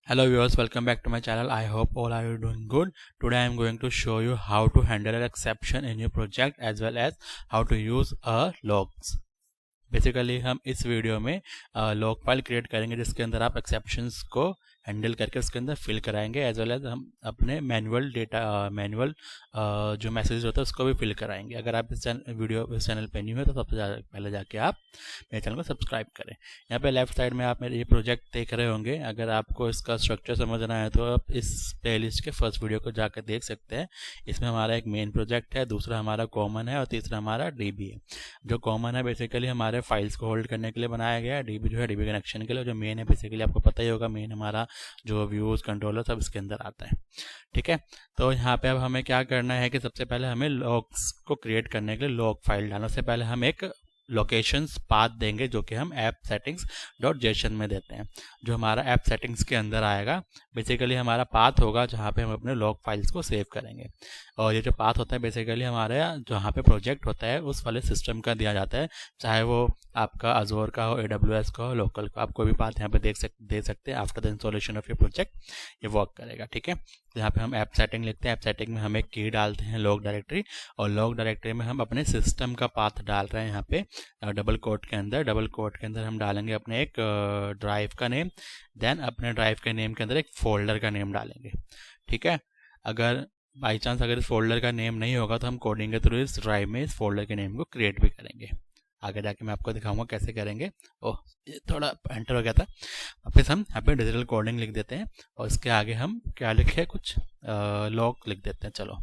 Hello viewers, welcome back to my channel. I hope all are you doing good. Today I am going to show you how to handle an exception in your project as well as how to use a logs. Basically हम इस video में log file create करेंगे जिसके अंदर आप exceptions को handle करके उसके अंदर फिल कराएंगे एज वेल एज हम अपने मैनुअल मैनुअल जो मैसेज होता है उसको भी फिल कराएंगे। अगर आप इस चैनल पे न्यू है तो सबसे पहले जाके आप मेरे चैनल को सब्सक्राइब करें। यहाँ पे लेफ्ट साइड में आप मेरे ये प्रोजेक्ट देख रहे होंगे। अगर आपको इसका स्ट्रक्चर समझना है तो आप इस प्लेलिस्ट के फर्स्ट वीडियो को जाकर देख सकते हैं। इसमें हमारा एक मेन प्रोजेक्ट है, दूसरा हमारा कॉमन है और तीसरा हमारा डीबी है। जो कॉमन है बेसिकली हमारे फाइल्स को होल्ड करने के लिए बनाया गया है। डीबी जो है डीबी कनेक्शन के लिए। जो मेन है बेसिकली आपको पता ही होगा, मेन हमारा जो व्यूज कंट्रोलर सब इसके अंदर आता है। ठीक है, तो यहाँ पे अब हमें क्या करना है कि सबसे पहले हमें लॉग्स को क्रिएट करने के लिए लॉग फाइल डालने से पहले हम एक लोकेशंस पाथ देंगे जो कि हम ऐप सेटिंग्स डॉट जेसन में देते हैं। जो हमारा ऐप सेटिंग्स के अंदर आएगा बेसिकली हमारा पाथ होगा जहाँ पे हम अपने लॉग फाइल्स को सेव करेंगे। और ये जो पाथ होता है बेसिकली हमारे जहाँ पे प्रोजेक्ट होता है उस वाले सिस्टम का दिया जाता है, चाहे वो आपका अजोर का हो, AWS का हो, लोकल का। आप कोई भी पाथ यहाँ पे दे सकते हैं। After the installation of your project ये वर्क करेगा। ठीक है, यहाँ पे हम ऐप सेटिंग लिखते हैं। ऐप सेटिंग में हम एक की डालते हैं लॉग डायरेक्टरी, और लॉग डायरेक्टरी में हम अपने सिस्टम का पाथ डाल रहे हैं। यहाँ पे डबल कोट के अंदर हम डालेंगे अपने एक ड्राइव का नेम, देन अपने ड्राइव के नेम के अंदर एक फोल्डर का नेम डालेंगे। ठीक है, अगर बाई चांस अगर इस फोल्डर का नेम नहीं होगा तो हम कोडिंग के थ्रू इस ड्राइव में इस फोल्डर के नेम को क्रिएट भी करेंगे। आगे जाके मैं आपको दिखाऊंगा कैसे करेंगे। ओह, ये थोड़ा एंटर हो गया था। वापस हम यहाँ पे डिजिटल कोडिंग लिख देते हैं और इसके आगे हम क्या लिखे, कुछ लॉग लिख देते हैं। चलो,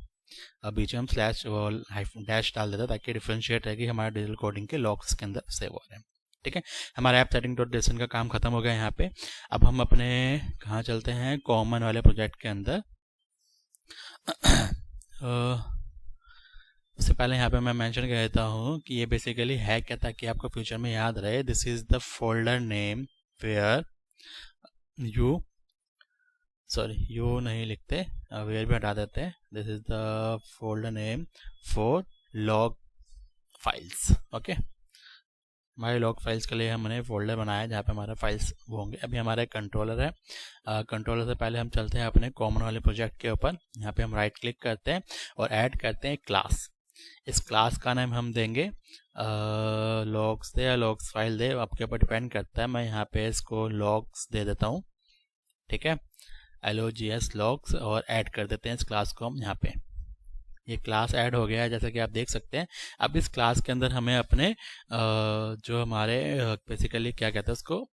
अब बीच में हम स्लैश डैश डाल देते हैं ताकि डिफ्रेंशिएट है कि हमारा डिजिटल कोडिंग के लॉग्स के अंदर सेव हो रहे हैं। ठीक है, हमारा ऐप सेटिंग डॉट जेसन का काम खत्म हो गया यहाँ पे। अब हम अपने कहाँ चलते हैं, कॉमन वाले प्रोजेक्ट के अंदर। उससे पहले यहाँ पे मैं मेंशन कर देता हूँ कि ये बेसिकली है क्या, ताकि आपको फ्यूचर में याद रहे। This is the folder name where you नहीं लिखते, वेयर भी हटा देते हैं। This is the folder name for log files. Okay, हमारे लॉग फाइल्स के लिए हमने फोल्डर बनाया जहाँ पे हमारा फाइल्स वो होंगे। अभी हमारा एक कंट्रोलर है। कंट्रोलर से पहले हम चलते हैं अपने कॉमन वाले प्रोजेक्ट के ऊपर। यहाँ पे हम राइट क्लिक करते हैं और ऐड करते हैं क्लास। इस क्लास का नाम हम देंगे लॉग्स दे या लॉग्स फाइल दे, आपके ऊपर डिपेंड करता है। मैं यहाँ पे इसको लॉग्स दे देता हूँ। ठीक है, LOGS लॉग्स, और ऐड कर देते हैं इस क्लास को हम। यहाँ पे ये क्लास ऐड हो गया है जैसा कि आप देख सकते हैं। अब इस क्लास के अंदर हमें अपने जो हमारे बेसिकली क्या कहते हैं उसको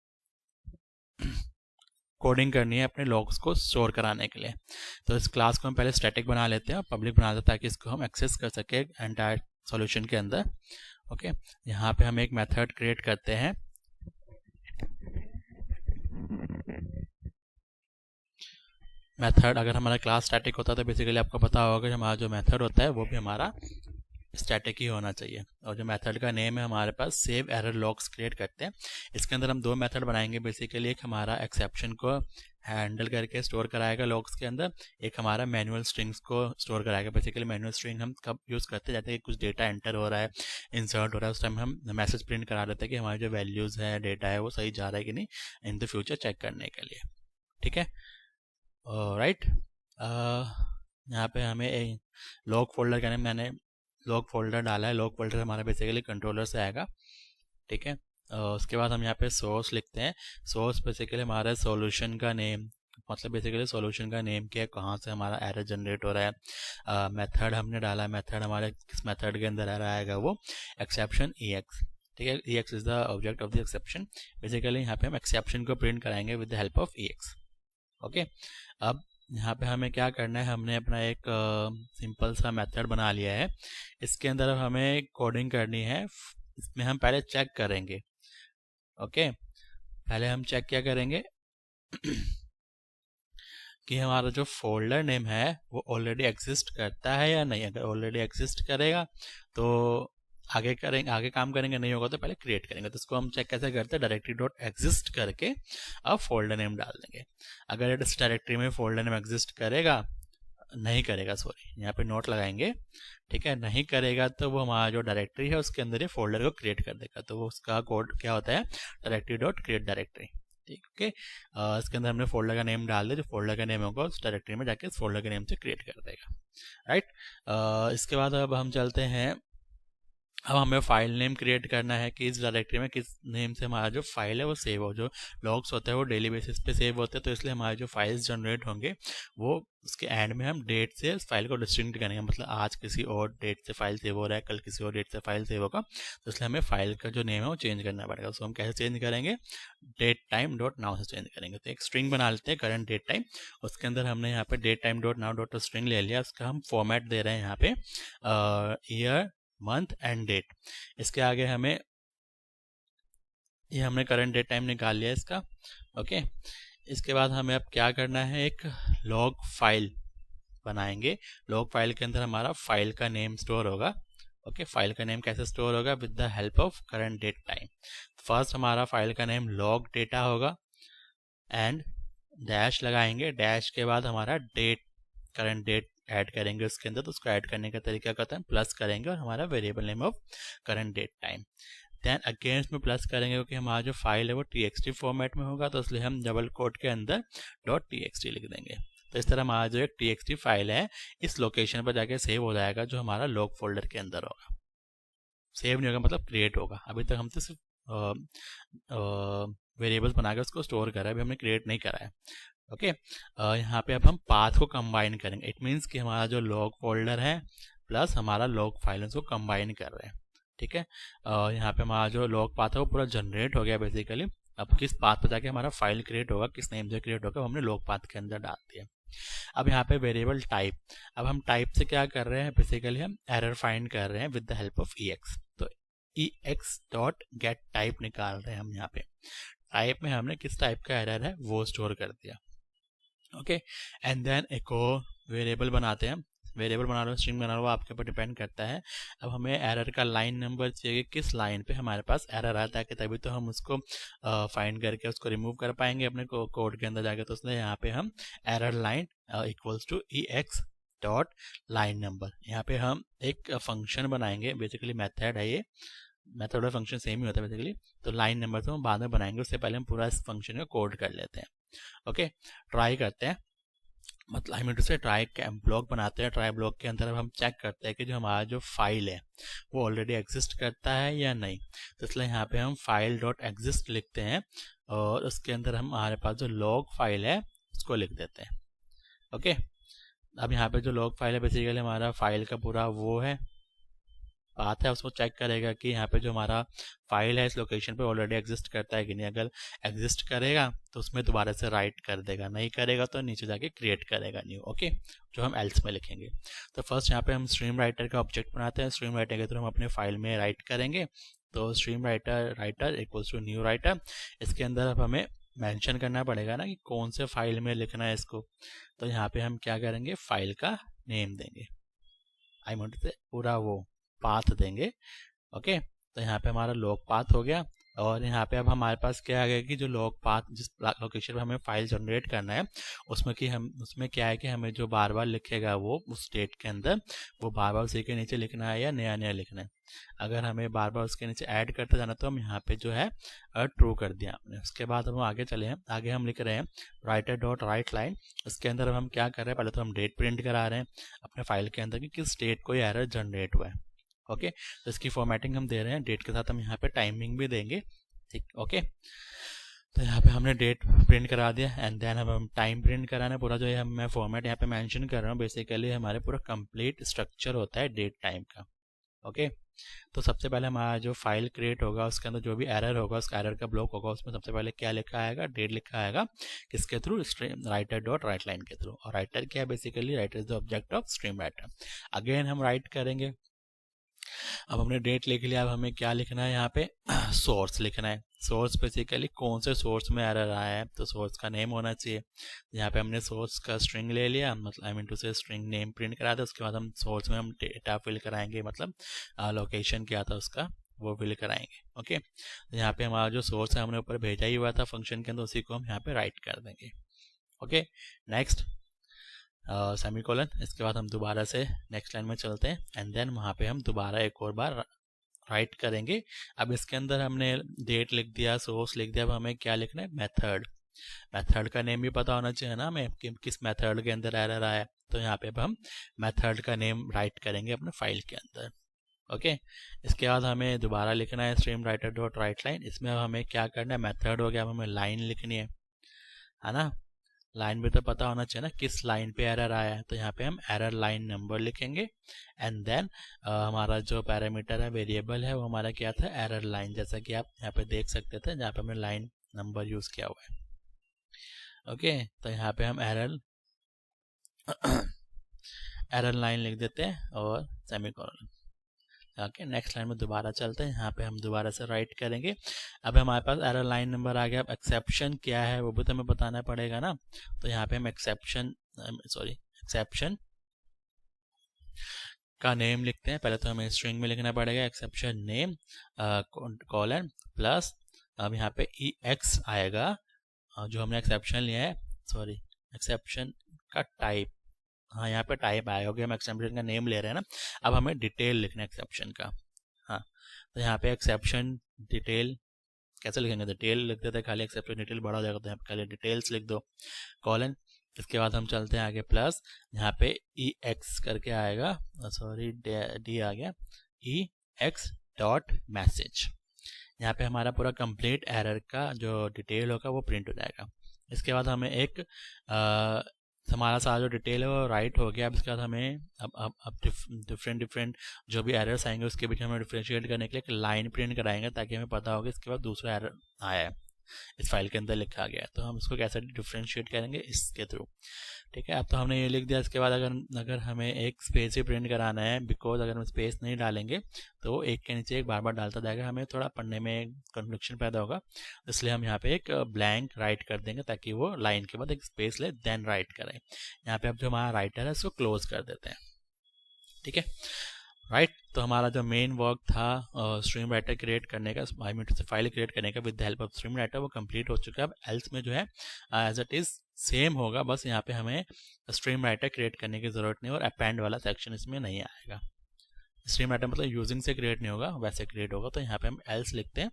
कोडिंग करनी है अपने लॉग्स को स्टोर कराने के लिए। तो इस क्लास को हम पहले स्टैटिक बना लेते हैं और पब्लिक बना देते हैं ताकि इसको हम एक्सेस कर सके एंटायर सॉल्यूशन के अंदर। ओके, यहाँ पे हम एक मेथड क्रिएट करते हैं। मेथड अगर हमारा क्लास स्टैटिक होता है तो बेसिकली आपको पता होगा कि हमारा जो मेथड होता है वो भी हमारा स्टैटिक ही होना चाहिए। और जो मेथड का नेम है हमारे पास सेव एरर लॉग्स क्रिएट करते हैं। इसके अंदर हम दो मेथड बनाएंगे बेसिकली। एक हमारा एक्सेप्शन को हैंडल करके स्टोर कराएगा लॉग्स के अंदर, एक हमारा मैनुअल स्ट्रिंग्स को स्टोर कराएगा। बेसिकली मैनुअल स्ट्रिंग हम कब यूज़ करते हैं, जैसे कि कुछ डेटा एंटर हो रहा है, इंसर्ट हो रहा है, उस टाइम हम मैसेज प्रिंट करा लेते हैं कि हमारी जो वैल्यूज़ है, डेटा है, वो सही जा रहा है कि नहीं इन द फ्यूचर चेक करने के लिए। ठीक है, राइट। यहाँ पे हमें लॉग फोल्डर का नाम मैंने लॉग फोल्डर डाला है। लॉग फोल्डर हमारा बेसिकली कंट्रोलर से आएगा। ठीक है, उसके बाद हम यहाँ पे सोर्स लिखते हैं। सोर्स बेसिकली हमारा सॉल्यूशन का नेम, मतलब बेसिकली सॉल्यूशन का नेम क्या है, कहाँ से हमारा एरर जनरेट हो रहा है। मेथड हमने डाला है, मेथड हमारे किस मेथड के अंदर एरर आएगा, वो एक्सेप्शन EX। ठीक है, EX is the object of the exception. Basically यहाँ पे हम एक्सेप्शन को प्रिंट कराएंगे with the help of EX। Okay, अब यहाँ पे हमें क्या करना है, हमने अपना एक सिंपल सा मेथड बना लिया है। इसके अंदर अब हमें कोडिंग करनी है। इसमें हम पहले चेक करेंगे। ओके, पहले हम चेक क्या करेंगे कि हमारा जो फोल्डर नेम है वो ऑलरेडी एग्जिस्ट करता है या नहीं। अगर ऑलरेडी एग्जिस्ट करेगा तो आगे काम करेंगे, नहीं होगा तो पहले क्रिएट करेंगे। तो इसको हम चेक कैसे करते हैं, डायरेक्टरी डॉट एग्जिस्ट करके अब फोल्डर नेम डाल देंगे। अगर इस डायरेक्टरी में फोल्डर नेम एग्जिस्ट करेगा, नहीं करेगा, सॉरी यहाँ पे नोट लगाएंगे। ठीक है, नहीं करेगा तो वो हमारा जो डायरेक्टरी है उसके अंदर ये फोल्डर को क्रिएट कर देगा। तो वो उसका कोड क्या होता है, डायरेक्टरी डॉट क्रिएट डायरेक्टरी। ठीक है। इसके अंदर हमने फोल्डर का नेम डाल दिया, जो फोल्डर का नेम होगा उस डायरेक्टरी में जाके इस फोल्डर के नेम से क्रिएट कर देगा, राइट। इसके बाद अब हम चलते हैं, अब हमें फाइल नेम क्रिएट करना है कि इस डायरेक्टरी में किस नेम से हमारा जो फाइल है वो सेव हो। जो लॉग्स होते हैं वो डेली बेसिस पे सेव होते हैं, तो इसलिए हमारे जो फाइल्स जनरेट होंगे वो उसके एंड में हम डेट से उस फाइल को डिस्टिंक्ट करेंगे, मतलब आज किसी और डेट से फाइल सेव हो रहा है, कल किसी और डेट से फाइल सेव होगा, तो इसलिए हमें फाइल का जो नेम है वो चेंज करना पड़ेगा। उसको हम कैसे चेंज करेंगे, डेट टाइम डॉट नाउ से चेंज करेंगे। तो एक स्ट्रिंग बना लेते हैं करंट डेट टाइम, उसके अंदर हमने यहाँ पे date time dot now dot string ले लिया, उसका हम फॉर्मेट दे रहे हैं यहाँ पे ईयर मंथ एंड डेट। इसके आगे हमें ये हमने करंट डेट टाइम निकाल लिया इसका, ओके। इसके बाद हमें अब क्या करना है, एक लॉग फाइल बनाएंगे। लॉग फाइल के अंदर हमारा फाइल का नेम स्टोर होगा, ओके। फाइल का नेम कैसे स्टोर होगा, with the help of current date time. First हमारा फाइल का नेम लॉग डेटा होगा एंड डैश लगाएंगे, डैश के बाद हमारा डेट करंट डेट ऐड करेंगे उसके अंदर। तो उसको ऐड करने का तरीका कहते हैं प्लस करेंगे और हमारा variable name of current date time. Then again इसमें प्लस करेंगे क्योंकि हमारा जो फाइल है वो txt फॉर्मेट में होगा, तो इसलिए हम डबल कोट के अंदर .txt लिख देंगे। तो इस तरह हमारा जो एक txt फाइल है इस लोकेशन पर जाके सेव हो जाएगा, जो हमारा लॉग फोल्डर के अंदर होगा। सेव नहीं होगा मतलब क्रिएट होगा। अभी तक हम तो सिर्फ वेरिएबल्स बनाकर उसको स्टोर करा है, अभी हमने क्रिएट नहीं करा है, ओके। यहाँ पे अब हम पाथ को कंबाइन करेंगे। इट मीन्स कि हमारा जो लॉग फोल्डर है प्लस हमारा लॉग फाइल उसको कंबाइन कर रहे हैं, ठीक है। यहाँ पे हमारा जो लॉग पाथ है वो पूरा जनरेट हो गया बेसिकली। अब किस पाथ पर जाके हमारा फाइल क्रिएट होगा, किस नेम से क्रिएट होगा, हमने लॉग पाथ के अंदर डाल दिया। अब यहाँ पे वेरिएबल टाइप, अब हम टाइप से क्या कर रहे हैं, बेसिकली हम एरर फाइंड कर रहे हैं with the help of ex। तो ex डॉट गेट टाइप निकाल रहे हैं हम। यहाँ पे टाइप में हमने किस टाइप का एरर है वो स्टोर कर दिया, ओके। एंड देन एक और वेरिएबल बनाते हैं। वेरिएबल बना लो, स्ट्रिंग बना लो, आपके ऊपर डिपेंड करता है। अब हमें एरर का लाइन नंबर चाहिए, किस लाइन पे हमारे पास एरर आता है, कि तभी तो हम उसको फाइंड करके उसको रिमूव कर पाएंगे अपने कोड के अंदर जाके। तो इसलिए यहाँ पे हम error line equals to ex dot line number, यहाँ पे हम एक फंक्शन बनाएंगे, बेसिकली मेथड है ये, मेथड और फंक्शन सेम ही होता है बेसिकली। तो लाइन नंबर तो हम बाद में बनाएंगे, उससे पहले हम पूरा इस फंक्शन को कोड कर लेते हैं, ओके। ट्राई करते हैं, मतलब आई मीन टू से ट्राई ब्लॉक बनाते हैं। ट्राई ब्लॉक के अंदर अब हम चेक करते हैं कि जो हमारा जो फाइल है वो ऑलरेडी एग्जिस्ट करता है या नहीं। तो इसलिए यहाँ पे हम फाइल डॉट एग्जिस्ट लिखते हैं और उसके अंदर हम हमारे पास जो लॉग फाइल है उसको लिख देते हैं, ओके। अब यहाँ पे जो लॉग फाइल है बेसिकली हमारा फाइल का पूरा वो है पाथ है, उसको चेक करेगा कि यहाँ पे जो हमारा फाइल है इस लोकेशन पे ऑलरेडी एग्जिस्ट करता है कि नहीं। अगर एग्जिस्ट करेगा तो उसमें दोबारा से राइट कर देगा, नहीं करेगा तो नीचे जाके क्रिएट करेगा न्यू, ओके, जो हम एल्स में लिखेंगे। तो फर्स्ट यहाँ पे हम स्ट्रीम राइटर का ऑब्जेक्ट बनाते हैं। स्ट्रीम राइटर के थ्रू हम अपने फाइल में राइट करेंगे। तो stream writer equals to new writer. इसके अंदर अब हमें मेंशन करना पड़ेगा ना कि कौन से फाइल में लिखना है इसको। तो यहाँ पे हम क्या करेंगे, फाइल का नेम देंगे, आई मीन से पूरा वो पाथ देंगे, ओके। तो यहाँ पे हमारा लॉग पाथ हो गया। और यहाँ पे अब हमारे पास क्या आ गया कि जो लॉग पाथ जिस लोकेशन पे हमें फाइल जनरेट करना है उसमें क्या है कि हमें जो बार बार लिखेगा वो उस डेट के अंदर वो बार बार उसी के नीचे लिखना है या नया नया लिखना है। अगर हमें बार बार उसके नीचे ऐड करते जाना तो हम यहाँ पे जो है ट्रू कर दिया हमने। उसके बाद हम आगे चले हैं, आगे हम लिख रहे हैं राइटर डॉट राइट लाइन। इसके अंदर अब हम क्या कर रहे हैं, पहले तो हम डेट प्रिंट करा रहे हैं अपने फाइल के अंदर कि किस डेट को ये एरर जनरेट हुआ है, ओके। तो इसकी फॉर्मेटिंग हम दे रहे हैं, डेट के साथ हम यहाँ पे टाइमिंग भी देंगे, ठीक, ओके। तो यहाँ पे हमने डेट प्रिंट करा दिया एंड देन हम टाइम प्रिंट कराना है। पूरा जो है मैं फॉर्मेट यहाँ पे मेंशन कर रहा हूँ, बेसिकली हमारे पूरा कंप्लीट स्ट्रक्चर होता है डेट टाइम का, ओके। तो सबसे पहले हमारा जो फाइल क्रिएट होगा उसके अंदर जो भी एरर होगा उसका एरर का ब्लॉक होगा, उसमें सबसे पहले क्या लिखा आएगा, डेट लिखा आएगा, किसके through, stream writer dot right line के थ्रू। और राइटर क्या है, basically writer is the object of stream writer. Again हम राइट करेंगे। अब हमने डेट लिख लिया, अब हमें क्या लिखना है यहाँ पे, सोर्स लिखना है। सोर्स बेसिकली कौन से सोर्स में एरर आया है, तो सोर्स का नेम होना चाहिए। यहाँ पे हमने सोर्स का स्ट्रिंग ले लिया, मतलब आई मीन टू से स्ट्रिंग नेम प्रिंट करा था। उसके बाद हम सोर्स में हम डेटा फिल कराएंगे, मतलब लोकेशन क्या था उसका वो फिल कराएंगे, ओके। तो यहाँ पे हमारा जो सोर्स है हमने ऊपर भेजा ही हुआ था फंक्शन के अंदर, उसी को हम यहाँ पे राइट कर देंगे, ओके। Next semicolon. इसके बाद हम दोबारा से नेक्स्ट लाइन में चलते हैं एंड देन वहाँ पे हम दोबारा एक और बार राइट करेंगे। अब इसके अंदर हमने डेट लिख दिया, सोर्स लिख दिया, अब हमें क्या लिखना है, मेथड। मेथड का नेम भी पता होना चाहिए ना हमें कि किस मेथड के अंदर एरर आया है। तो यहाँ पे अब हम मेथड का नेम राइट करेंगे अपने फाइल के अंदर। ओके, इसके बाद हमें दोबारा लिखना है stream writer dot right line. इसमें अब हमें क्या करना है, मेथड हो गया, अब हमें लाइन लिखनी है ना। लाइन भी तो पता होना चाहिए ना किस लाइन पे एरर आया है। तो यहाँ पे हम एरर लाइन नंबर लिखेंगे एंड देन हमारा जो पैरामीटर है, वेरिएबल है, वो हमारा क्या था, एरर लाइन, जैसा कि आप यहाँ पे देख सकते थे जहाँ पे हमने लाइन नंबर यूज किया हुआ है। ओके, तो यहाँ पे हम एरर लाइन लिख देते हैं और सेमीकोलन। ओके, नेक्स्ट लाइन में दोबारा चलते हैं। यहाँ पे हम दोबारा से राइट करेंगे। अब हमारे पास एरर लाइन नंबर आ गया। अब एक्सेप्शन क्या है वो भी तो हमें बताना पड़ेगा ना। तो यहाँ पे हम एक्सेप्शन का नेम लिखते हैं। पहले तो हमें स्ट्रिंग में लिखना पड़ेगा एक्सेप्शन नेम कॉलन प्लस, अब यहाँ पे EX आएगा जो हमने एक्सेप्शन लिया है, सॉरी एक्सेप्शन का टाइप, हाँ यहाँ पे टाइप आएगा क्योंकि हम एक्सेप्शन का नेम ले रहे हैं ना। अब हमें डिटेल लिखना है एक्सेप्शन का। हाँ, तो यहाँ पे एक्सेप्शन डिटेल कैसे लिखेंगे, डिटेल लिख देते हैं खाली, एक्सेप्शन डिटेल बड़ा हो जाएगा तो यहाँ पे खाली डिटेल्स लिख दो कॉलन। इसके बाद हम चलते हैं आगे प्लस, यहाँ पे EX करके आएगा, सॉरी डी आ गया, EX डॉट मैसेज। यहाँ पे हमारा पूरा कंप्लीट एरर का जो डिटेल होगा वो प्रिंट हो जाएगा। इसके बाद हमें एक हमारा सारा जो डिटेल है वो राइट हो गया। अब इसके बाद हमें अब डिफरेंट जो भी एरर्स आएंगे उसके बीच हमें डिफ्रेंशिएट करने के लिए एक लाइन प्रिंट कराएंगे ताकि हमें पता होगा इसके बाद दूसरा एरर आया है, इस फाइल के अंदर लिखा गया है। तो हम इसको कैसे डिफ्रेंशिएट करेंगे, इसके थ्रू। ठीक है, अब तो हमने ये लिख दिया। इसके बाद अगर हमें एक स्पेस ही प्रिंट कराना है, बिकॉज अगर हम स्पेस नहीं डालेंगे तो एक के नीचे एक बार बार डालता जाएगा, हमें थोड़ा पढ़ने में कन्फ्लिक्शन पैदा होगा। इसलिए हम यहाँ पे एक ब्लैंक राइट कर देंगे ताकि वो लाइन के बाद एक स्पेस ले देन राइट करें। यहाँ पे अब जो हमारा राइटर है उसको क्लोज कर देते हैं। ठीक है, राइट तो हमारा जो मेन वर्क था स्ट्रीम राइटर क्रिएट करने का, आई मीन से फाइल क्रिएट करने का with the help of stream writer, वो कंप्लीट हो चुका है। अब एल्स में जो है एज इट इज सेम होगा, बस यहाँ पे हमें स्ट्रीम राइटर क्रिएट करने की जरूरत नहीं और अपेंड वाला सेक्शन इसमें नहीं आएगा। स्ट्रीम राइटर मतलब यूजिंग से क्रिएट नहीं होगा, वैसे क्रिएट होगा। तो यहाँ पे हम एल्स लिखते हैं,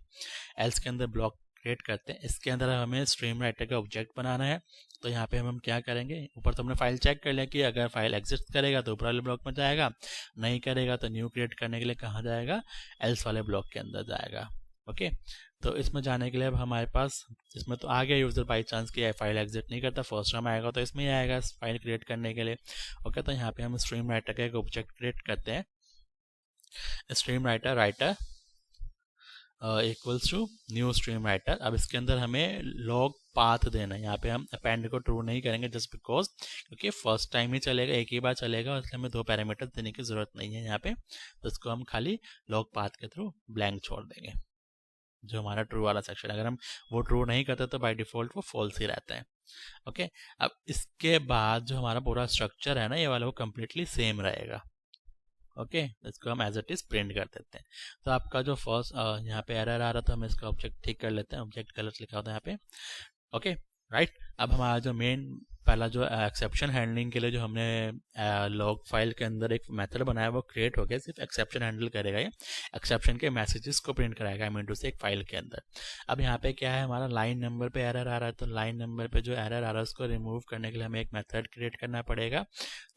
एल्स के अंदर ब्लॉक क्रिएट करते हैं। इसके अंदर हमें स्ट्रीम राइटर का ऑब्जेक्ट बनाना है। तो यहाँ पे हम क्या करेंगे, ऊपर तो हमने फाइल चेक कर लिया कि अगर फाइल एग्जिस्ट करेगा तो ऊपर वाले ब्लॉक में जाएगा, नहीं करेगा तो न्यू क्रिएट करने के लिए कहाँ जाएगा, एल्स वाले ब्लॉक के अंदर जाएगा। ओके, तो इसमें जाने के लिए अब हमारे पास इसमें तो आ गया यूजर बाई चांस कि फाइल एग्जिट नहीं करता, फर्स्ट टाइम आएगा तो इसमें ही आएगा फाइल क्रिएट करने के लिए। ओके, तो यहाँ पे हम स्ट्रीम राइटर का एक ऑब्जेक्ट क्रिएट करते हैं, stream writer equals to new stream writer. अब इसके अंदर हमें लॉग पाथ देना है। यहाँ पे हम अपेंड को ट्रू नहीं करेंगे जस्ट बिकॉज क्योंकि फर्स्ट टाइम ही चलेगा, एक ही बार चलेगा, इसलिए हमें 2 पैरामीटर देने की जरूरत नहीं है यहाँ पे। तो इसको हम खाली लॉग पाथ के थ्रू ब्लैंक छोड़ देंगे, जो हमारा ट्रू वाला सेक्शन। अगर हम वो ट्रू नहीं करते तो बाय डिफॉल्ट वो फॉल्स ही रहता है। ओके, अब इसके बाद जो हमारा पूरा स्ट्रक्चर है ना ये वाला, वो कम्प्लीटली सेम रहेगा। ओके, इसको हम एज इट इज प्रिंट कर देते हैं। तो आपका जो फर्स्ट यहाँ पे एरर आ रहा था, हम इसका ऑब्जेक्ट ठीक कर लेते हैं, ऑब्जेक्ट कलर लिखा होता है यहाँ पे। ओके, राइट अब हमारा जो मेन पहला जो एक्सेप्शन हैंडलिंग के लिए जो हमने लॉग फाइल के अंदर एक मेथड बनाया वो क्रिएट हो गया, सिर्फ एक्सेप्शन हैंडल करेगा, ये एक्सेप्शन के मैसेजेस को प्रिंट कराएगा आई से एक फाइल के अंदर। अब यहाँ पे क्या है, हमारा लाइन नंबर पे एरर आ रहा है, तो लाइन नंबर पे जो एरर आ रहा है उसको रिमूव करने के लिए हमें एक मेथड क्रिएट करना पड़ेगा।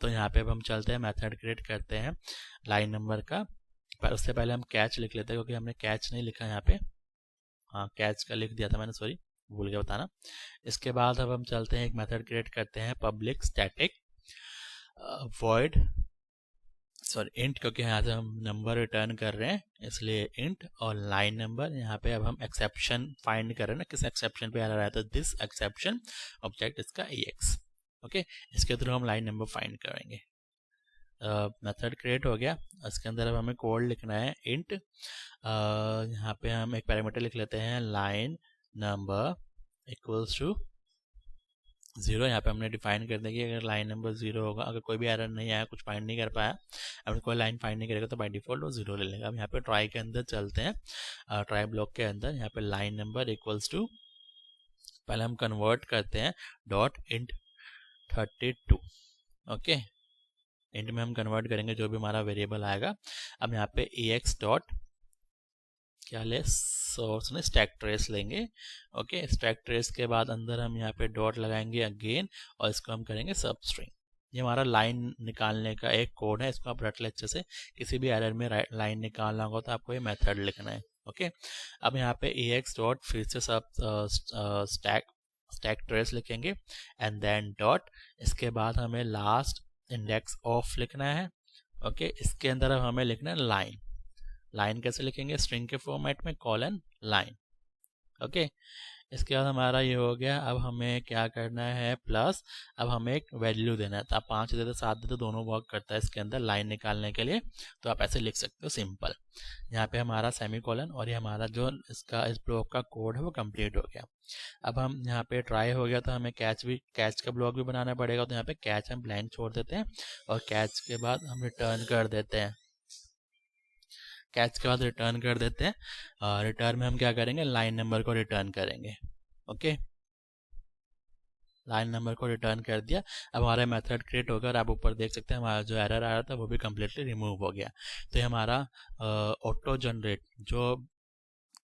तो यहाँ पे अब हम चलते हैं, मेथड क्रिएट करते हैं लाइन नंबर का। पर उससे पहले हम कैच लिख लेते हैं क्योंकि हमने कैच नहीं लिखा यहाँ पे, हाँ कैच का लिख दिया था मैंने, सॉरी भूल गया बताना। इसके बाद अब हम चलते हैं, एक मेथड क्रिएट करते हैं पब्लिक स्टैटिक वॉइड इंट, क्योंकि यहाँ से हम नंबर रिटर्न कर रहे हैं इसलिए इंट, और लाइन नंबर। यहाँ पे अब हम एक्सेप्शन फाइंड कर रहे हैं ना, किस एक्सेप्शन पे आ रहा है, तो दिस एक्सेप्शन ऑब्जेक्ट इसका EX। ओके, इसके थ्रू हम लाइन नंबर फाइंड करेंगे। मेथड क्रिएट हो गया, इसके अंदर अब हमें कोड लिखना है इंट। यहाँ पे हम एक पैरामीटर लिख लेते हैं लाइन नंबर इक्वल्स टू 0। यहाँ पे हमने डिफाइन कर दिया कि अगर लाइन नंबर 0 होगा, अगर कोई भी एरर नहीं आया, कुछ फाइंड नहीं कर पाया, अगर कोई लाइन फाइंड नहीं करेगा तो बाय डिफॉल्ट वो 0 ले लेगा। अब यहाँ पे ट्राई के अंदर चलते हैं, ट्राई ब्लॉक के अंदर यहाँ पे लाइन नंबर इक्वल्स टू, पहले हम कन्वर्ट करते हैं डॉट इंट 32। ओके, इंट में हम कन्वर्ट करेंगे जो भी हमारा वेरिएबल आएगा। अब यहाँ पे EX डॉट क्या ले, सोर्स में स्टैक ट्रेस लेंगे। ओके, स्टैक ट्रेस के बाद अंदर हम यहाँ पे डॉट लगाएंगे अगेन और इसको हम करेंगे सब स्ट्रिंग। ये हमारा लाइन निकालने का एक कोड है, इसको आप रट ले अच्छे से। किसी भी एरर में लाइन निकालना होगा तो आपको ये मेथड लिखना है। ओके, अब यहाँ पे ax डॉट फिर से सब स्टैक ट्रेस लिखेंगे एंड देन डॉट, इसके बाद हमें लास्ट इंडेक्स ऑफ लिखना है। ओके, इसके अंदर अब हमें लिखना है लाइन। लाइन कैसे लिखेंगे, स्ट्रिंग के फॉर्मेट में कॉलन लाइन। ओके, इसके बाद हमारा ये हो गया। अब हमें क्या करना है, प्लस अब हमें एक वैल्यू देना है। तो आप 5 दे दो 7 दे दो, दोनों वर्क करता है इसके अंदर लाइन निकालने के लिए। तो आप ऐसे लिख सकते हो सिंपल। यहाँ पे हमारा सेमी कॉलन और ये हमारा जो इस ब्लॉक का कोड है वो कंप्लीट हो गया। अब हम यहाँ पे ट्राई हो गया तो हमें कैच का ब्लॉक भी बनाना पड़ेगा। तो यहाँ पे कैच हम ब्लैंक छोड़ देते हैं और कैच के बाद हम रिटर्न कर देते हैं। कैच के बाद रिटर्न कर देते हैं। रिटर्न में हम क्या करेंगे, लाइन नंबर को रिटर्न करेंगे। ओके, लाइन नंबर को रिटर्न कर दिया। अब हमारा मेथड क्रिएट होगा और आप ऊपर देख सकते हैं हमारा जो एरर आ रहा था वो भी कम्प्लीटली रिमूव हो गया। तो ये हमारा ऑटो जनरेट जो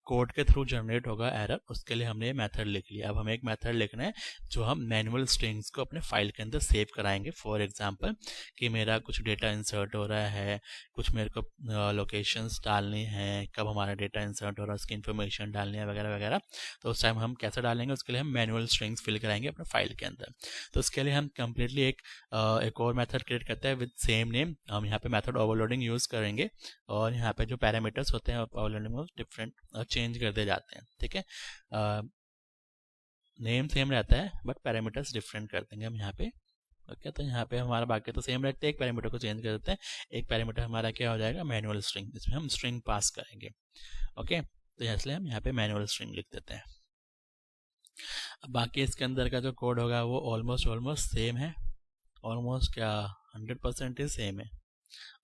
कोड के थ्रू जनरेट होगा एरर, उसके लिए हमने ये मेथड लिख लिया। अब हमें एक मेथड लिखना है जो हम मैनुअल स्ट्रिंग्स को अपने फाइल के अंदर सेव कराएंगे। फॉर एग्जांपल कि मेरा कुछ डेटा इंसर्ट हो रहा है, कुछ मेरे को लोकेशंस डालनी है, कब हमारा डेटा इंसर्ट हो रहा है, उसकी इन्फॉर्मेशन डालनी है वगैरह वगैरह। तो उस टाइम हम कैसे डालेंगे, उसके लिए हम मैनुअल स्ट्रिंग्स फिल कराएंगे अपने फाइल के अंदर। तो उसके लिए हम कम्प्लीटली एक और मेथड क्रिएट करते हैं विद सेम नेम। हम यहाँ पे मेथड ओवरलोडिंग यूज़ करेंगे और यहाँ पे जो पैरामीटर्स होते हैं ओवरलोडिंग में डिफरेंट चेंज करते जाते हैं। ठीक है, नेम सेम रहता है बट पैरामीटर्स डिफरेंट कर देंगे हम यहाँ पे। ओके, तो यहाँ पे हमारा बाकी तो सेम रहते हैं, एक पैरामीटर को चेंज कर देते हैं। एक पैरामीटर हमारा क्या हो जाएगा, मैनुअल स्ट्रिंग, इसमें हम स्ट्रिंग पास करेंगे। ओके, तो इसलिए हम यहाँ पे मैनुअल स्ट्रिंग लिख देते हैं। अब बाकी इसके अंदर का जो कोड होगा वो ऑलमोस्ट सेम है। ऑलमोस्ट क्या 100% सेम है।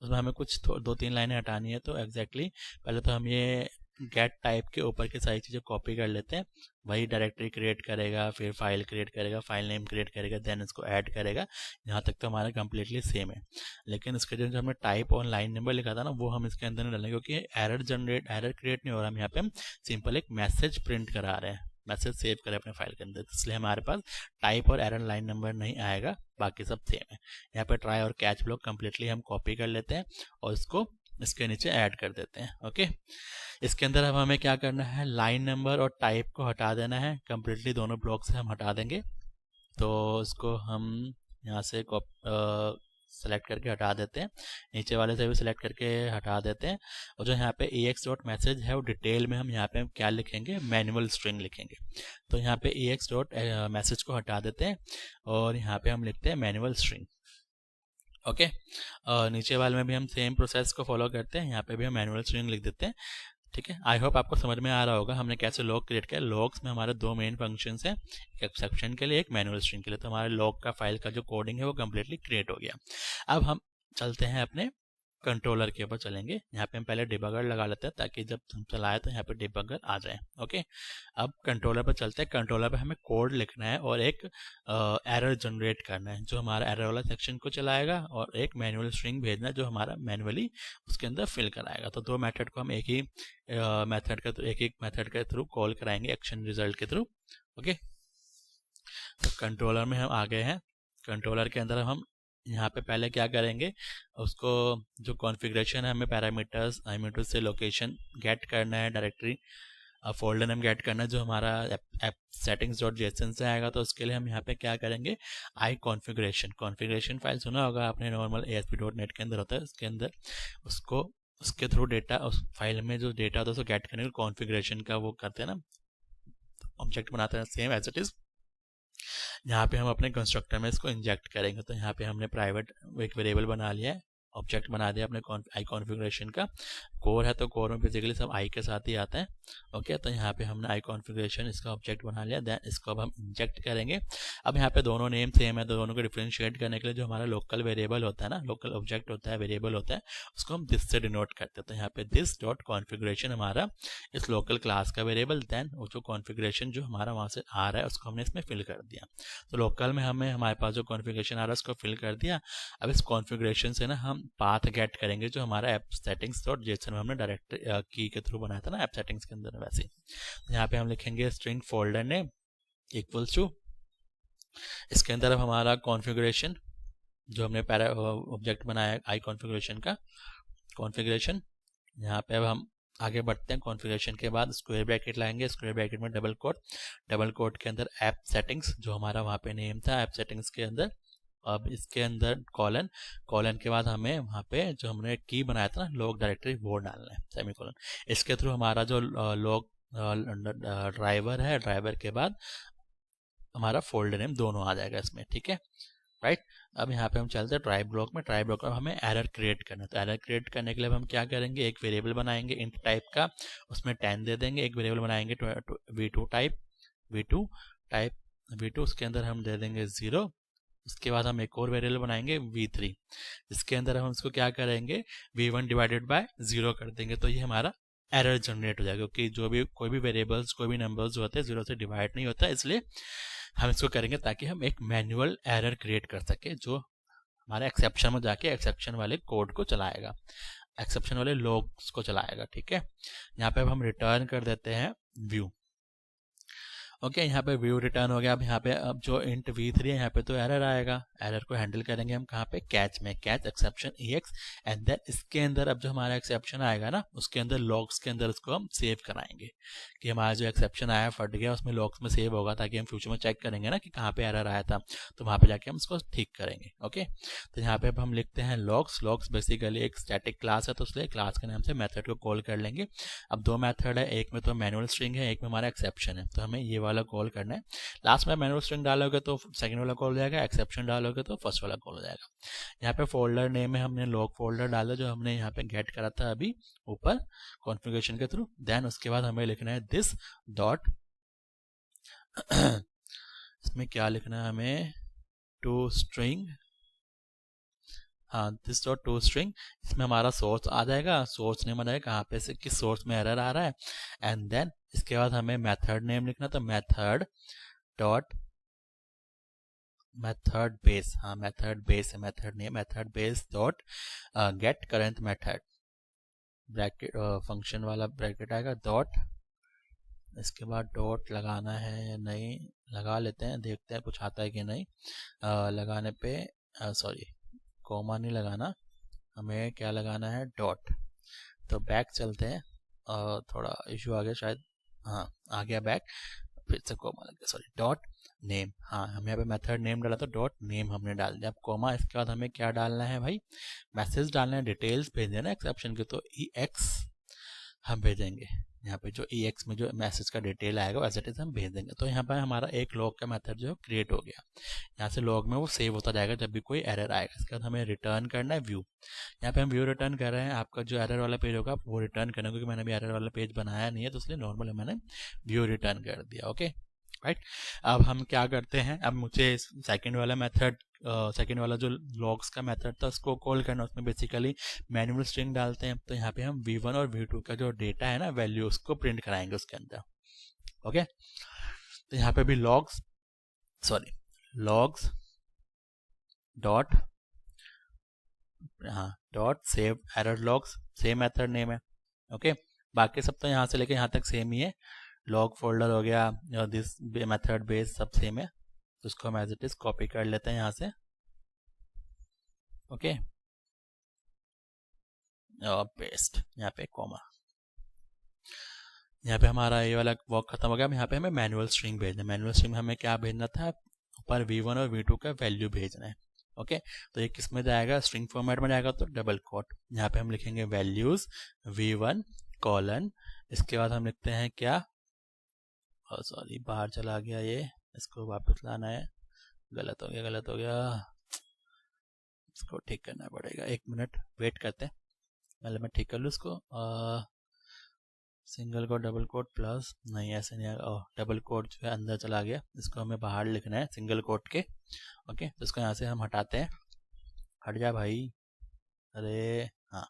उसमें हमें कुछ 2-3 लाइनें हटानी है। तो एग्जैक्टली पहले तो हम ये गेट टाइप के ऊपर की सारी चीज़ें कॉपी कर लेते हैं। वही डायरेक्टरी क्रिएट करेगा, फिर फाइल क्रिएट करेगा, फाइल नेम क्रिएट करेगा, देन इसको ऐड करेगा। यहाँ तक तो हमारा कम्प्लीटली सेम है। लेकिन इसके जो हमने टाइप और लाइन नंबर लिखा था ना, वो हम इसके अंदर नहीं डालेंगे क्योंकि एरर क्रिएट नहीं हो रहा। हम यहाँ पे हम सिंपल एक मैसेज प्रिंट करा रहे हैं, मैसेज सेव करें अपने फाइल के अंदर, इसलिए हमारे पास टाइप और एरर लाइन नंबर नहीं आएगा, बाकी सब सेम है। यहाँ पे ट्राई और कैच ब्लॉक कम्प्लीटली हम कॉपी कर लेते हैं और इसको इसके नीचे ऐड कर देते हैं। ओके, इसके अंदर अब हमें क्या करना है, लाइन नंबर और टाइप को हटा देना है कम्प्लीटली, दोनों ब्लॉक से हम हटा देंगे। तो इसको हम यहाँ से सेलेक्ट करके हटा देते हैं, नीचे वाले से भी सेलेक्ट करके हटा देते हैं। और जो यहाँ पे ax.message है वो डिटेल में हम यहाँ पे क्या लिखेंगे, मैनुअल स्ट्रिंग लिखेंगे। तो यहाँ पे ax.message को हटा देते हैं और यहाँ पे हम लिखते हैं मैनुअल स्ट्रिंग। ओके, नीचे वाले में भी हम सेम प्रोसेस को फॉलो करते हैं, यहाँ पे भी हम मैनुअल स्ट्रिंग लिख देते हैं। ठीक है, आई होप आपको समझ में आ रहा होगा हमने कैसे लॉग क्रिएट किया। लॉग्स में हमारे 2 मेन फंक्शंस हैं, एक एक्सेप्शन के लिए, एक मैनुअल स्ट्रिंग के लिए। तो हमारे लॉग का फाइल का जो कोडिंग है वो कम्प्लीटली क्रिएट हो गया। अब हम चलते हैं अपने कंट्रोलर के ऊपर चलेंगे। यहाँ पे हम पहले डिबगर लगा लेते हैं ताकि जब हम चलाए तो यहाँ पे डिबगर आ जाए। ओके, अब कंट्रोलर पर चलते हैं। कंट्रोलर पे हमें कोड लिखना है और एक एरर जनरेट करना है जो हमारा एरर वाला सेक्शन को चलाएगा, और एक मैनुअल स्ट्रिंग भेजना है जो हमारा मैनुअली उसके अंदर फिल कराएगा। तो 2 मेथड को हम एक ही मेथड के थ्रू कॉल कराएंगे एक्शन रिजल्ट के थ्रू। ओके, तो कंट्रोलर में हम आ गए हैं। कंट्रोलर के अंदर हम यहाँ पे पहले क्या करेंगे, उसको जो कॉन्फ़िगरेशन है हमें पैरामीटर्स से लोकेशन गेट करना है, डायरेक्टरी फोल्डर नेम गेट करना है जो हमारा ऐप settings.json से आएगा। तो उसके लिए हम यहाँ पे क्या करेंगे, कॉन्फ़िगरेशन फाइल सुना होगा आपने, नॉर्मल ASP.NET के अंदर होता है, उसके अंदर उसके थ्रू डेटा, उस फाइल में जो डेटा होता है उसको गेट करने के कॉन्फ़िगरेशन का वो करते हैं ना, ऑब्जेक्ट बनाते हैं, सेम एज इट इज़। यहाँ पे हम अपने कंस्ट्रक्टर में इसको इंजेक्ट करेंगे। तो यहाँ पे हमने प्राइवेट एक वेरिएबल बना लिया है, ऑब्जेक्ट बना दिया अपने आई कॉन्फ़िगरेशन का। कोर है तो कोर में बेसिकली सब आई के साथ ही आता है। ओके, तो यहाँ पे हमने आई कॉन्फ़िगरेशन इसका ऑब्जेक्ट बना लिया, देन इसको अब हम इंजेक्ट करेंगे। अब यहाँ पे दोनों नेम सेम है, तो दोनों को डिफ्रेंशिएट करने के लिए जो हमारा लोकल वेरिएबल होता है ना, लोकल ऑब्जेक्ट होता है, वेरिएबल होता है, उसको हम दिस से डिनोट करते हैं। तो यहाँ पे दिस डॉट कॉन्फ़िगरेशन हमारा इस लोकल क्लास का वेरिएबल, देन वो जो कॉन्फ़िगरेशन जो हमारा वहाँ से आ रहा है उसको हमने इसमें फिल कर दिया। तो लोकल में हमारे पास जो कॉन्फ़िगरेशन आ रहा है उसको फिल कर दिया। अब इस कॉन्फ़िगरेशन से ना हम हम पाथ गेट करेंगे जो हमारा ऐप सेटिंग्स डॉट जेसन में हमने डायरेक्ट की के थ्रू बनाया था ना ऐप सेटिंग्स के अंदर, वैसे यहाँ पे हम लिखेंगे string folder name equals to, इसके अंदर अब हमारा कॉन्फ़िगरेशन जो हमने पैरा ऑब्जेक्ट बनाया आई कॉन्फ़िगरेशन का कॉन्फ़िगरेशन, यहाँ पे अब हम आगे बढ़ते हैं। कॉन्फ़िगरेशन के बाद स्क्वायर ब्रैकेट लाएंगे, स्क्वायर ब्रैकेट में डबल कोट के अंदर ऐप सेटिंग्स जो हमारा वहाँ पे नेम था ऐप सेटिंग्स के अंदर, अब इसके अंदर कॉलन के बाद हमें वहाँ पे जो हमने की बनाया था ना लॉग डायरेक्टरी वो डालना है सेमीकोलन। इसके थ्रू हमारा जो लॉग ड्राइवर है, ड्राइवर के बाद हमारा फोल्डर नेम दोनों आ जाएगा इसमें, ठीक है राइट। अब यहाँ पे हम चलते हैं ट्राई ब्लॉक में। ट्राई ब्लॉक में हमें एरर क्रिएट करना है, तो एरर क्रिएट करने के लिए हम क्या करेंगे, एक वेरिएबल बनाएंगे इंट टाइप का, उसमें 10 दे देंगे। एक वेरिएबल बनाएंगे v2 टाइप उसके अंदर हम दे देंगे 0। उसके बाद हम एक और वेरिएबल बनाएंगे v3 जिसके अंदर हम इसको क्या करेंगे v1 डिवाइडेड बाय 0 कर देंगे, तो ये हमारा एरर जनरेट हो जाएगा क्योंकि जो भी कोई भी वेरिएबल्स कोई भी नंबर्स जो होते हैं 0 से डिवाइड नहीं होता, इसलिए हम इसको करेंगे ताकि हम एक मैनुअल एरर क्रिएट कर सके जो हमारे एक्सेप्शन में जाके एक्सेप्शन वाले कोड को चलाएगा, एक्सेप्शन वाले लॉग्स को चलाएगा, ठीक है। यहाँ पे अब हम रिटर्न कर देते हैं व्यू। ओके यहाँ पे व्यू रिटर्न हो गया। अब यहाँ पे अब जो इंट v3 है यहाँ पे तो एरर आएगा, एरर को हैंडल करेंगे हम कहाँ पे कैच में, catch exception ex and then इसके अंदर अब जो हमारा एक्सेप्शन आएगा ना उसके अंदर लॉग्स के अंदर उसको हम सेव कराएंगे कि हमारा जो एक्सेप्शन आया फट गया उसमें लॉग्स में सेव होगा ताकि हम फ्यूचर में चेक करेंगे ना कि कहाँ पे एरर आया था, तो वहाँ पे जाके हम उसको ठीक करेंगे। ओके तो यहाँ पे अब हम लिखते हैं लॉग्स बेसिकली एक स्टैटिक क्लास है तो इसलिए क्लास के नाम से मेथड को कॉल कर लेंगे। अब दो मेथड है, एक में तो मैनुअल स्ट्रिंग है, एक में हमारा एक्सेप्शन है, तो हमें ये वाला कॉल करना है। लास्ट में मैनुअल स्ट्रिंग डालोगे तो सेकंड वाला कॉल हो जाएगा, एक्सेप्शन डालोगे तो फर्स्ट वाला कॉल हो जाएगा। यहाँ पे फोल्डर नेम में हमने लॉग फोल्डर डाला जो हमने यहाँ पे गेट करा था अभी ऊपर कॉन्फ़िगरेशन के थ्रू। देन उसके बाद हमें लिखना है दिस डॉट इसमें क्या लिखना है हमें टू स्ट्रिंग, हाँ दिस डॉट टू स्ट्रिंग, इसमें हमारा सोर्स आ जाएगा, सोर्स नेम आ जाएगा कहाँ पे से किस सोर्स में एरर आ रहा है। एंड देन इसके बाद हमें मेथड नेम लिखना, तो मेथड डॉट मेथड बेस, हाँ मेथड बेस है method name, method base dot gate current method bracket function वाला ब्रैकेट आएगा डॉट, इसके बाद डॉट लगाना है या नहीं लगा लेते हैं, देखते हैं कुछ आता है कि नहीं। लगाने पे सॉरी कॉमा नहीं लगाना, हमें क्या लगाना है डॉट। तो बैक चलते हैं, थोड़ा इशू आ गया शायद, हाँ आ गया बैक, फिर से कॉमा लग गया सॉरी डॉट नेम, हाँ हम यहाँ पे मेथड नेम डाला तो डॉट नेम हमने डाल दिया। अब कॉमा इसके बाद हमें क्या डालना है भाई, मैसेज डालना है, डिटेल्स भेजना है एक्सेप्शन के, तो ex हम भेजेंगे यहाँ पे जो ex में जो मैसेज का डिटेल आएगा एज इट इज हम भेज देंगे। तो यहाँ पर हमारा एक लॉग का मेथड जो क्रिएट हो गया, यहाँ से लॉग में वो सेव होता जाएगा जब भी कोई एरर आएगा। इसके बाद हमें रिटर्न करना है व्यू, यहाँ पे हम व्यू रिटर्न कर रहे हैं, आपका जो एरर वाला पेज होगा वो रिटर्न करना, क्योंकि मैंने अभी एरर वाला पेज बनाया नहीं है तो इसलिए नॉर्मल मैंने व्यू रिटर्न कर दिया। ओके राइट अब हम क्या करते हैं, अब मुझे सेकेंड वाला मेथड सेकेंड वाला जो लॉग्स का मेथड था उसको कॉल करना, उसमें बेसिकली मैनुअल स्ट्रिंग डालते हैं। तो यहाँ पे हम v1 और v2 का जो डेटा है ना वैल्यू उसको प्रिंट कराएंगे उसके अंदर। ओके तो यहाँ पे भी लॉग्स डॉट हाँ dot save error logs, same method name है। ओके बाकी सब तो यहाँ से लेके यहाँ तक सेम ही है, लॉग फोल्डर हो गया, दिस मेथड बेस सब सेम है, तो उसको हम एज इट इज कॉपी कर लेते हैं यहाँ से। ओके और पेस्ट यहाँ पे कॉमा, यहाँ पे हमारा ये वाला वर्क खत्म हो गया। अब यहाँ पे हमें मैनुअल स्ट्रिंग भेजना है, मैनुअल स्ट्रिंग हमें क्या भेजना था, ऊपर v1 और v2 का वैल्यू भेजना है। ओके तो ये किस में जाएगा, स्ट्रिंग फॉर्मेट में जाएगा, तो डबल कोट यहाँ पे हम लिखेंगे वैल्यूज v1 कॉलन, इसके बाद हम लिखते हैं क्या, सॉरी बाहर चला गया ये, इसको वापस लाना है, गलत हो गया, इसको ठीक करना पड़ेगा, एक मिनट वेट करते हैं, पहले मैं ठीक कर लूँ इसको। Single quote double quote plus नहीं ऐसे नहीं आएगा, डबल कोट जो है अंदर चला गया, इसको हमें बाहर लिखना है सिंगल कोट के। ओके तो इसको यहाँ से हम हटाते हैं, हट जा भाई, अरे हाँ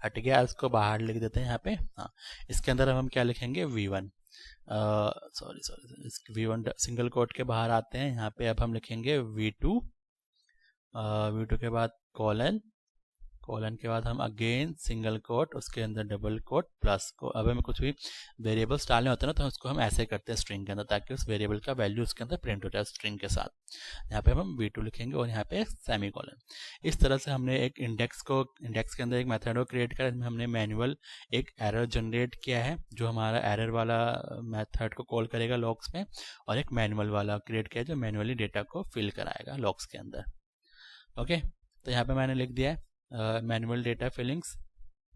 हट गया, इसको बाहर लिख देते हैं यहाँ पे। हाँ इसके अंदर हम क्या लिखेंगे v1 sorry v1 single quote के बाहर आते हैं, यहाँ पे अब हम लिखेंगे v2 v2 के बाद कोलन के बाद हम अगेन सिंगल कोट, उसके अंदर डबल कोट प्लस को। अब हमें कुछ भी वेरिएबल्स डालने होते हैं ना, तो उसको हम ऐसे करते हैं स्ट्रिंग के अंदर, ताकि उस वेरिएबल का वैल्यू उसके अंदर प्रिंट हो जाए स्ट्रिंग के साथ। यहाँ पे हम v2 लिखेंगे और यहाँ पे सेमी कोलन। इस तरह से हमने एक इंडेक्स के अंदर एक मेथड को क्रिएट करा, जिसमें हमने मैनुअल एक एरर जनरेट किया है, जो हमारा एरर वाला मेथड को कॉल करेगा लॉग्स में, और एक मैनुअल वाला क्रिएट किया है जो मैनुअली डेटा को फिल कराएगा लॉग्स के अंदर। ओके, तो यहाँ पे मैंने लिख दिया है मैनुअल डेटा फिलिंग्स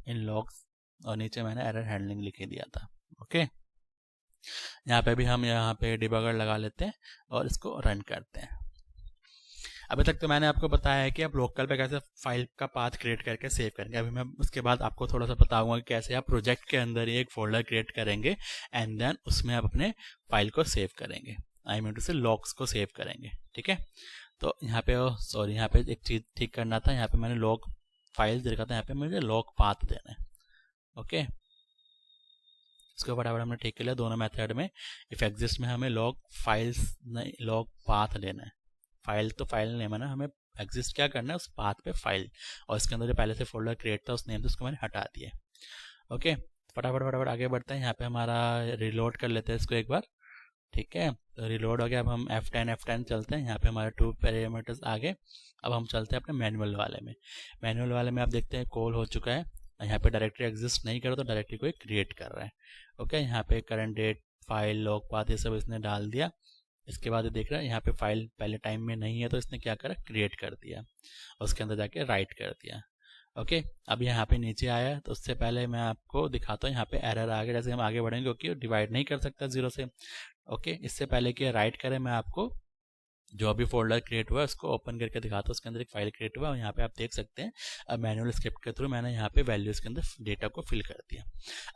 इन लॉग्स, और नीचे मैंने एरर हैंडलिंग लिख दिया था। ओके, यहाँ पे भी हम यहाँ पे डिबगर लगा लेते हैं और इसको रन करते हैं। अभी तक तो मैंने आपको बताया है कि आप लोकल पे कैसे फाइल का पाथ क्रिएट करके सेव करेंगे। अभी मैं उसके बाद आपको थोड़ा सा बताऊंगा कि कैसे आप प्रोजेक्ट के अंदर ही एक फोल्डर क्रिएट करेंगे एंड देन उसमें आप अपने फाइल को सेव करेंगे, आई मीन टू से लॉग्स को सेव करेंगे। ठीक है, तो यहाँ पे सॉरी, यहाँ पे एक चीज़ ठीक करना था, यहाँ पे मैंने लॉग फाइल देखा था, यहाँ पे मुझे लॉग पाथ देना है। ओके, इसको फटाफट हमने ठीक कर लिया। दोनों मेथड में इफ एग्जिस्ट में हमें लॉग फाइल्स नहीं, लॉग पाथ लेना है। फाइल तो फाइल नेम है ना, हमें एग्जिस्ट क्या करना है उस पाथ पे फाइल, और इसके अंदर जो पहले से फोल्डर क्रिएट था उस नेम से उसको मैंने हटा दिया। ओके, फटाफट आगे बढ़ते हैं। यहाँ पे हमारा रिलोड कर लेते हैं इसको एक बार। ठीक है, तो रिलोड हो गया। अब हम F10 चलते हैं। यहाँ पे हमारे 2 पैरामीटर्स आ गए। अब हम चलते हैं अपने मैनुअल वाले में। मैनुअल वाले में आप देखते हैं कॉल हो चुका है। यहाँ पे डायरेक्टरी एग्जिस्ट नहीं करो तो डायरेक्टरी को क्रिएट कर रहा है। ओके, यहाँ पे current date, file, log path, ये सब इसने डाल दिया। इसके बाद देख रहा है यहाँ पे फाइल पहले टाइम में नहीं है, तो इसने क्या करा, क्रिएट कर दिया, उसके अंदर जाके राइट कर दिया। ओके, अब यहाँ पे नीचे आया, तो उससे पहले मैं आपको दिखाता हूँ यहाँ पे एरर आ गया। जैसे हम आगे बढ़ेंगे क्योंकि डिवाइड नहीं कर सकता 0 से। ओके, इससे पहले कि राइट करें मैं आपको जो अभी फोल्डर क्रिएट हुआ है उसको ओपन करके दिखाता हूँ। उसके अंदर एक फाइल क्रिएट हुआ है और यहाँ पे आप देख सकते हैं अब मैनुअल स्क्रिप्ट के थ्रू मैंने यहाँ पे वैल्यूज़ के अंदर डेटा को फिल कर दिया।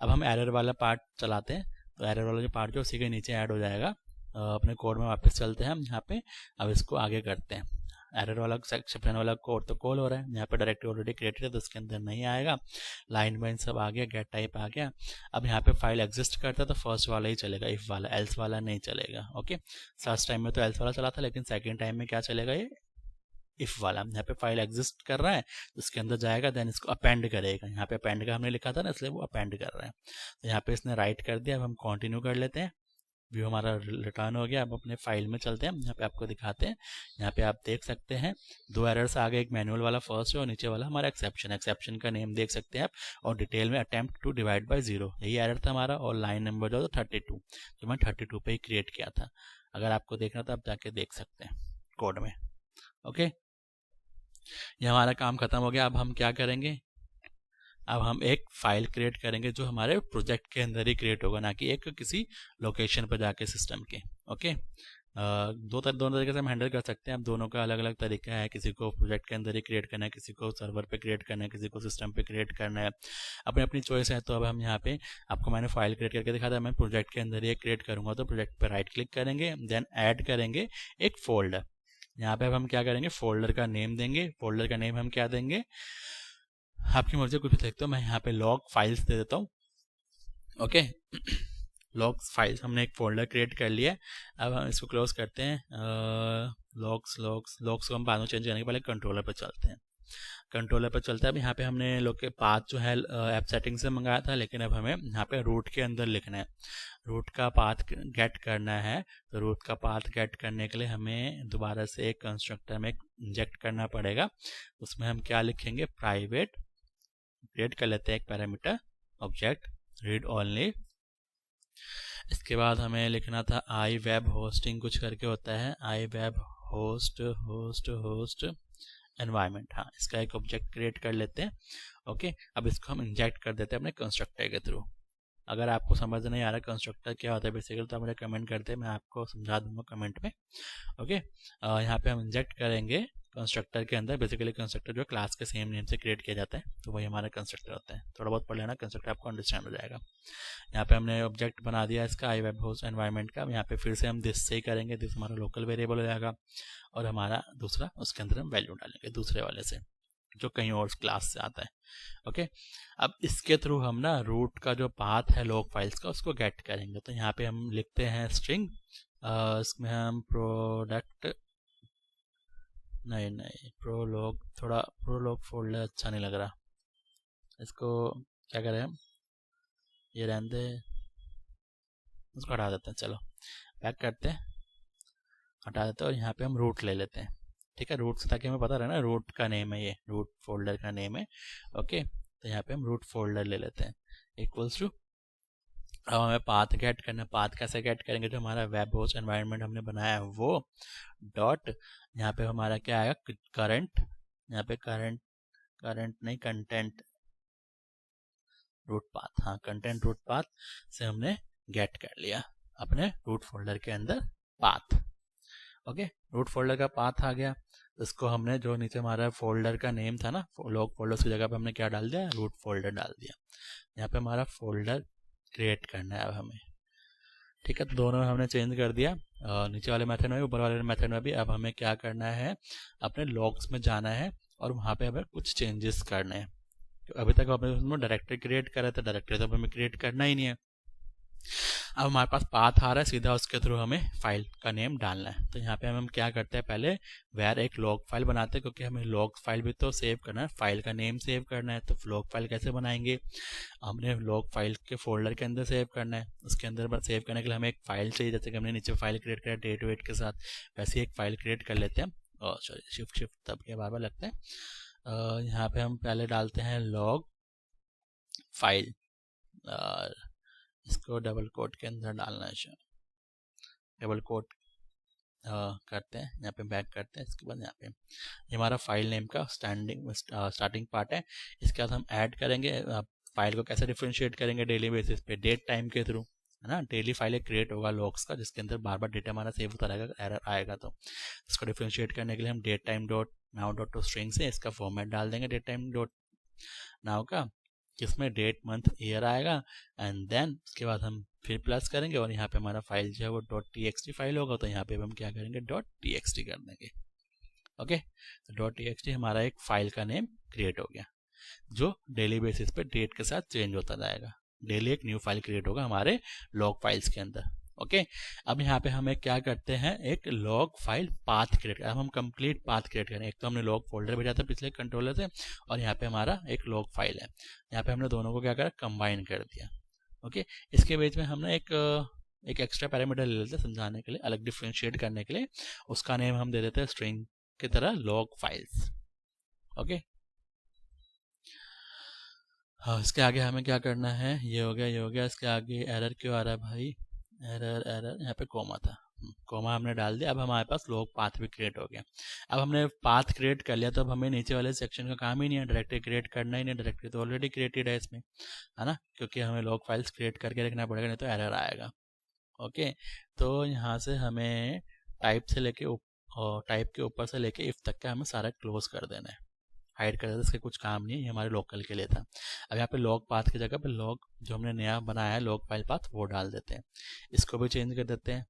अब हम एरर वाला पार्ट चलाते हैं, तो एरर वाला जो पार्ट जो उसी के नीचे ऐड हो जाएगा। अपने कोड में वापस चलते हैं हम यहाँ पे। अब इसको आगे करते हैं। एरर वाला एक्सेप्शन वाला कोड तो कॉल हो रहा है, यहाँ पे डायरेक्टरी ऑलरेडी क्रिएटेड है तो उसके अंदर नहीं आएगा। लाइन बाइन सब आ गया, गेट टाइप आ गया। अब यहाँ पे फाइल एग्जिस्ट करता है तो फर्स्ट वाला ही चलेगा, इफ वाला, एल्स वाला नहीं चलेगा। ओके, फर्स्ट टाइम में तो एल्स वाला चला था, लेकिन सेकेंड टाइम में क्या चलेगा, ये इफ वाला। यहाँ पे फाइल एग्जिस्ट कर रहा है तो उसके अंदर जाएगा, देन इसको अपेंड करेगा। यहाँ पे अपेंड का हमने लिखा था ना, इसलिए वो अपेंड कर रहा है। तो यहाँ पे इसने राइट कर दिया। अब हम कंटिन्यू कर लेते हैं। व्यू हमारा रिटर्न हो गया। अब अपने फाइल में चलते हैं। यहाँ पे आपको दिखाते हैं। यहाँ पे आप देख सकते हैं 2 एरर्स आ गए, एक मैनुअल वाला फर्स्ट है और नीचे वाला हमारा एक्सेप्शन का नेम देख सकते हैं आप, और डिटेल में अटेम्प्ट टू डिवाइड बाय 0 यही एरर था हमारा, और लाइन नंबर जो 32 जो मैं 32 पे ही क्रिएट किया था। अगर आपको देखना था आप जाके देख सकते हैं कोड में। ओके, ये हमारा काम खत्म हो गया। अब हम क्या करेंगे, अब हम एक फाइल क्रिएट करेंगे जो हमारे प्रोजेक्ट के अंदर ही क्रिएट होगा, ना कि एक किसी लोकेशन पर जाके सिस्टम के। ओके, दोनों तरीके से हम हैंडल कर सकते हैं। अब दोनों का अलग अलग तरीका है, किसी को प्रोजेक्ट के अंदर ही क्रिएट करना है, किसी को सर्वर पे क्रिएट करना है, किसी को सिस्टम पे क्रिएट करना है, अपनी अपनी चॉइस है। तो अब हम यहाँ पे आपको मैंने फाइल क्रिएट करके दिखा था, मैं प्रोजेक्ट के अंदर ही क्रिएट करूँगा। तो प्रोजेक्ट पर राइट क्लिक करेंगे, देन ऐड करेंगे एक फोल्डर। यहाँ पे अब हम क्या करेंगे, फोल्डर का नेम देंगे। फोल्डर का नेम हम क्या देंगे, आपकी मर्जी कुछ भी देखते हो। मैं यहाँ पे लॉग फाइल्स दे देता हूँ। ओके, लॉग्स फाइल्स हमने एक फोल्डर क्रिएट कर लिया है। अब हम इसको क्लोज करते हैं। लॉग्स को हम बाद में चेंज करने के पहले कंट्रोलर पर चलते हैं। कंट्रोलर पर चलता है। अब यहाँ पे हमने लोग के पाथ जो है ऐप सेटिंग से मंगाया था, लेकिन अब हमें यहाँ पे रूट के अंदर लिखना है। रूट का पाथ गेट करना है। तो रूट का पाथ गेट करने के लिए हमें दोबारा से एक कंस्ट्रक्टर में इंजेक्ट करना पड़ेगा। उसमें हम क्या लिखेंगे, प्राइवेट क्रिएट कर लेते हैं एक पैरामीटर ऑब्जेक्ट रीड ओनली। इसके बाद हमें लिखना था आई वेब होस्टिंग कुछ करके होता है, आई वेब होस्ट एनवायरनमेंट। हाँ, इसका एक ऑब्जेक्ट क्रिएट कर लेते हैं। ओके, अब इसको हम इंजेक्ट कर देते हैं अपने कंस्ट्रक्टर के थ्रू। अगर आपको समझ नहीं आ रहा कंस्ट्रक्टर क्या होता है बेसिकली, तो आप मुझे कमेंट करते हैं, मैं आपको समझा दूंगा कमेंट में। ओके, यहाँ पे हम इंजेक्ट करेंगे कंस्ट्रक्टर के अंदर। बेसिकली कंस्ट्रक्टर जो क्लास के सेम नेम से क्रिएट किया जाता है, तो वही हमारा कंस्ट्रक्टर होता है। थोड़ा बहुत पढ़ लेना, कंस्ट्रक्टर आपको अंडरस्टैंड हो जाएगा। यहाँ पे हमने ऑब्जेक्ट बना दिया इसका आई वेब होस्ट एनवायरनमेंट का। यहाँ पे फिर से हम दिस से ही करेंगे, दिस हमारा लोकल वेरिएबल हो जाएगा, और हमारा दूसरा उसके अंदर हम वैल्यू डालेंगे दूसरे वाले से जो कहीं और क्लास से आता है। ओके, अब इसके थ्रू हम ना रूट का जो पाथ है लॉग फाइल्स का उसको गेट करेंगे। तो यहाँ पे हम लिखते हैं स्ट्रिंग, इसमें हम प्रोडक्ट नहीं प्रोलॉग, थोड़ा प्रोलॉग फोल्डर अच्छा नहीं लग रहा, इसको क्या करें हम, ये रहने दे, उसको हटा देते हैं। चलो बैक करते हैं, हटा देते हैं और यहाँ पे हम रूट ले लेते हैं। ठीक है, रूट से, ताकि हमें पता रहे ना रूट का नेम है, ये रूट फोल्डर का नेम है। ओके, तो यहाँ पे हम रूट फोल्डर ले लेते हैं इक्वल्स टू, अब हमें पाथ गेट करना है। पाथ कैसे गेट करेंगे, जो हमारा वेब होस्ट एनवायरनमेंट हमने बनाया है वो डॉट, यहाँ पे हमारा क्या आएगा, करंट, यहाँ पे करंट नहीं, कंटेंट रूट पाथ, हाँ कंटेंट रूट पाथ से हमने गेट कर लिया अपने रूट फोल्डर के अंदर पाथ। ओके, रूट फोल्डर का पाथ आ गया, इसको हमने जो नीचे हमारा फोल्डर का नेम था ना, लॉग फोल्डर्स की जगह पे हमने क्या डाल दिया, रूट फोल्डर डाल दिया। यहाँ पे हमारा फोल्डर क्रिएट करना है अब हमें। ठीक है, तो दोनों हमने चेंज कर दिया, नीचे वाले मेथड में भी ऊपर वाले मेथड में भी। अब हमें क्या करना है, अपने लॉग्स में जाना है और वहाँ पे हमें कुछ चेंजेस करने हैं। अभी तक हमने उसमें डायरेक्टरी क्रिएट करा था, डायरेक्टरी तो हमें क्रिएट करना ही नहीं है। अब हमारे पास पाथ आ रहा है, सीधा उसके थ्रू हमें फाइल का नेम डालना है। तो यहाँ पे हम क्या करते हैं, पहले वेर एक लॉग फाइल बनाते हैं, क्योंकि हमें लॉग फाइल भी तो सेव करना है, फाइल का नेम सेव करना है। तो लॉग फाइल कैसे बनाएंगे, हमने लॉग फाइल के फोल्डर के अंदर सेव करना है। उसके अंदर सेव करने के लिए हमें एक फाइल चाहिए, जैसे कि हमने नीचे फाइल क्रिएट किया डेट वेट के साथ, वैसे एक फाइल क्रिएट कर लेते हैं। और सॉरी, शिफ्ट तब के बार बार लगते हैं। यहाँ पे हम पहले डालते हैं लॉग फाइल, इसको डबल कोट के अंदर डालना है, डबल कोट करते हैं, यहाँ पे बैक करते हैं। इसके बाद यहाँ पे हमारा फाइल नेम का स्टार्टिंग पार्ट है। इसके बाद हम ऐड करेंगे, फाइल को कैसे डिफ्रेंशिएट करेंगे, डेली बेसिस पे डेट टाइम के थ्रू, है ना। डेली फाइल क्रिएट होगा लॉग्स का, जिसके अंदर बार बार डेटा हमारा सेव होता रहेगा, एरर आएगा। तो इसको डिफ्रेंशिएट करने के लिए हम date time dot now dot to string से इसका फॉर्मेट डाल देंगे, डेट टाइम डॉट नाउ का, जिसमें डेट मंथ ईयर आएगा। एंड देन उसके बाद हम फिर प्लस करेंगे और यहाँ पे हमारा फाइल जो है वो .txt फाइल होगा, तो यहाँ पे हम क्या करेंगे, .txt कर देंगे। ओके, तो .txt हमारा एक फाइल का नेम क्रिएट हो गया, जो डेली बेसिस पे डेट के साथ चेंज होता जाएगा। डेली एक न्यू फाइल क्रिएट होगा हमारे लॉग फाइल्स के अंदर। ओके, अब यहाँ पे हमें क्या करते हैं, एक लॉग फाइल पाथ क्रिएट, अब हम कंप्लीट पाथ क्रिएट करें। एक तो हमने लॉग फोल्डर भेजा था पिछले कंट्रोलर से, और यहाँ पे हमारा एक लॉग फाइल है। यहाँ पे हमने दोनों को क्या करा, कंबाइन कर दिया। ओके, इसके बीच में हमने एक एक्स्ट्रा पैरामीटर ले लेते हैं समझाने के लिए, अलग डिफ्रेंशिएट करने के लिए। उसका नेम हम दे देते हैं स्ट्रिंग की तरह लॉग फाइल्स। ओके, हाँ, इसके आगे हमें क्या करना है, ये हो गया, ये हो गया। इसके आगे एरर क्यों आ रहा है भाई, एरर एरर, यहाँ पे कोमा था, कोमा हमने डाल दिया। अब हमारे पास लॉग पाथ भी क्रिएट हो गया। अब हमने पाथ क्रिएट कर लिया, तो अब हमें नीचे वाले सेक्शन का काम ही नहीं है, डायरेक्टरी क्रिएट करना ही नहीं, डायरेक्टरी तो ऑलरेडी क्रिएटेड है इसमें, है ना, क्योंकि हमें लॉग फाइल्स क्रिएट करके रखना पड़ेगा, नहीं तो एरर आएगा। ओके, तो यहाँ से हमें टाइप से लेके टाइप के ऊपर से लेके इफ तक का हमें सारा क्लोज कर देना है, हाइड कर देते, इसके कुछ काम नहीं है, ये हमारे लोकल के लिए था। अब यहाँ पे लॉग पाथ की जगह पे लॉग जो हमने नया बनाया है लॉग फाइल पाथ, वो डाल देते हैं। इसको भी चेंज कर देते हैं।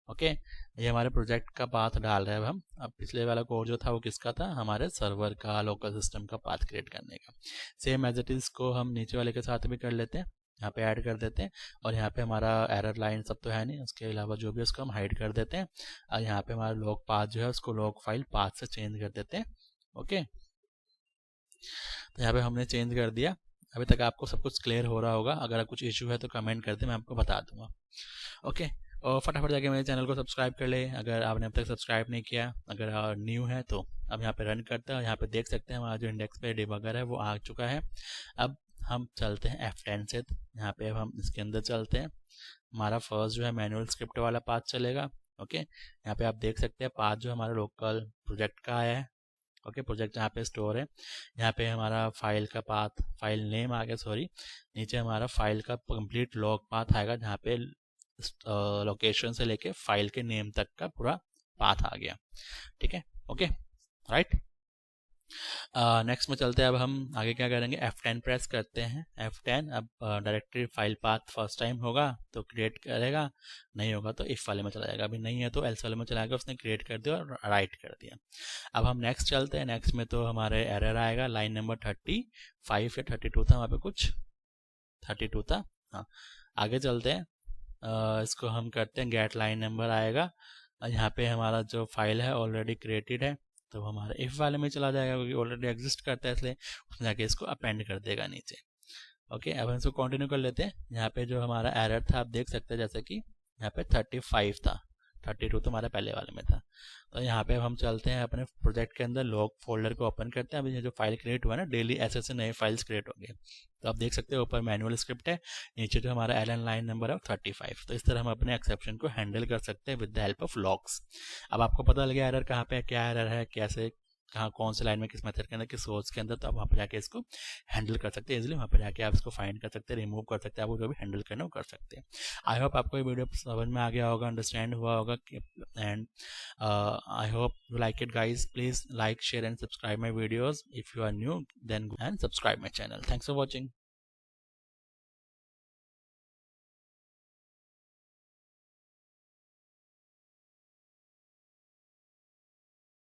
ओके, ये हमारे प्रोजेक्ट का पाथ डाल रहे हैं अब हम। अब पिछले वाला कोड जो था वो किसका था, हमारे सर्वर का, लोकल सिस्टम का पाथ क्रिएट करने का। सेम एज इट इज को हम नीचे वाले के साथ भी कर लेते हैं, यहाँ पे ऐड कर देते हैं। और यहाँ पे हमारा एरर लाइन सब तो है नहीं, उसके अलावा जो भी उसको हम हाइड कर देते हैं। और यहाँ पे हमारा लॉग पाथ जो है उसको लॉग फाइल पाथ से चेंज कर देते हैं। ओके, तो यहाँ पे हमने चेंज कर दिया। अभी तक आपको सब कुछ क्लियर हो रहा होगा, अगर कुछ इशू है तो कमेंट कर दे, मैं आपको बता दूंगा। ओके, और फटाफट जाके मेरे चैनल को सब्सक्राइब कर ले अगर आपने अब तक सब्सक्राइब नहीं किया। अगर न्यू है तो अब यहाँ पे रन करता है, यहाँ पे देख सकते हैं हमारा जो इंडेक्स पे डिबगर है वो आ चुका है। अब हम चलते हैं F10 से, यहाँ पे अब हम इसके अंदर चलते हैं। हमारा फर्स्ट जो है मैनुअल स्क्रिप्ट वाला पाथ चलेगा। ओके, यहाँ पे आप देख सकते हैं पाथ जो हमारा लोकल प्रोजेक्ट का आया है। ओके, प्रोजेक्ट यहाँ पे स्टोर है। यहाँ पे हमारा फाइल का पाथ, फाइल नेम आ गया, सॉरी, नीचे हमारा फाइल का कंप्लीट लॉग पाथ आएगा, जहाँ पे लोकेशन से लेके फाइल के नेम तक का पूरा पाथ आ गया। ठीक है, ओके, राइट। नेक्स्ट में चलते हैं। अब हम आगे क्या करेंगे, F10 प्रेस करते हैं, F10। अब directory file path first time होगा तो क्रिएट करेगा, नहीं होगा तो इफ वाले में चला जाएगा, अभी नहीं है तो एल्स वाले में चला जाएगा। उसने क्रिएट कर दिया और राइट कर दिया। अब हम नेक्स्ट चलते हैं। नेक्स्ट में तो हमारे एरर आएगा, लाइन नंबर 35 या 32 था, वहाँ पे कुछ 32 था। हाँ, आगे चलते हैं। इसको हम करते हैं गेट लाइन नंबर आएगा। यहाँ पे हमारा जो फाइल है ऑलरेडी क्रिएटेड है, तो हमारा इफ़ वाले में चला जाएगा क्योंकि ऑलरेडी एग्जिस्ट करता है, इसलिए उसमें जाके इसको अपेंड कर देगा नीचे। ओके, अब हम इसको कंटिन्यू कर लेते हैं। यहाँ पे जो हमारा एरर था आप देख सकते हैं, जैसे कि यहाँ पे 35 था, 32 तो हमारे पहले वाले में था। तो यहाँ पे अब हम चलते हैं अपने प्रोजेक्ट के अंदर, लॉग फोल्डर को ओपन करते हैं। अभी ये जो फाइल क्रिएट हुआ है ना, डेली ऐसे नए फाइल्स क्रिएट होंगे। तो आप देख सकते हो ऊपर मैनुअल स्क्रिप्ट है, नीचे जो हमारा एलन लाइन नंबर है 35। तो इस तरह हम अपने एक्सेप्शन को हैंडल कर सकते हैं with the help of logs. अब आपको पता लग गया एरर कहाँ पे है, क्या एरर है, कैसे, कहाँ कौन से लाइन में, किस मेथड के अंदर, किस सोर्स के अंदर। तो आप वहाँ पर जाके इसको हैंडल कर सकते हैं इजीली। वहाँ पर जाके आप इसको फाइंड कर सकते हैं, रिमूव कर सकते हैं, आपको जो भी हैंडल करना वो कर सकते हैं। आई होप आपको ये वीडियो समझ में आ गया होगा, अंडरस्टैंड हुआ होगा। And I hope you like it, guys. Please like, share and subscribe my videos. If you are new, then go and subscribe my channel. Thanks for watching.